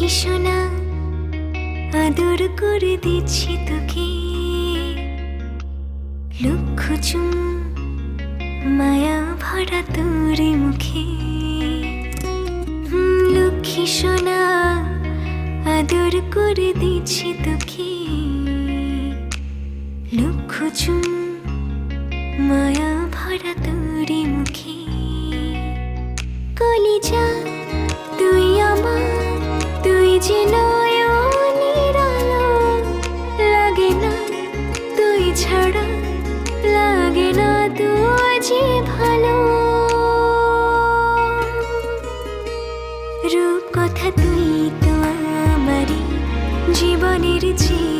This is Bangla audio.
সোনা আদর করে দিচ্ছি তোকে, লক্ষ চুম মায়া ভরা তোর মুখে। লক্ষ্মী সোনা আদর করে দিচ্ছি তোকে, লক্ষ চুম মায়া ভরা তোর মুখে। কলিজা তুই আমার, তুই যে নয়নের আলো, লাগে না তুই ছাড়া, লাগে না তুই যে ভালো। রূপ কথা তুই তো আমারই জীবনের চেয়ে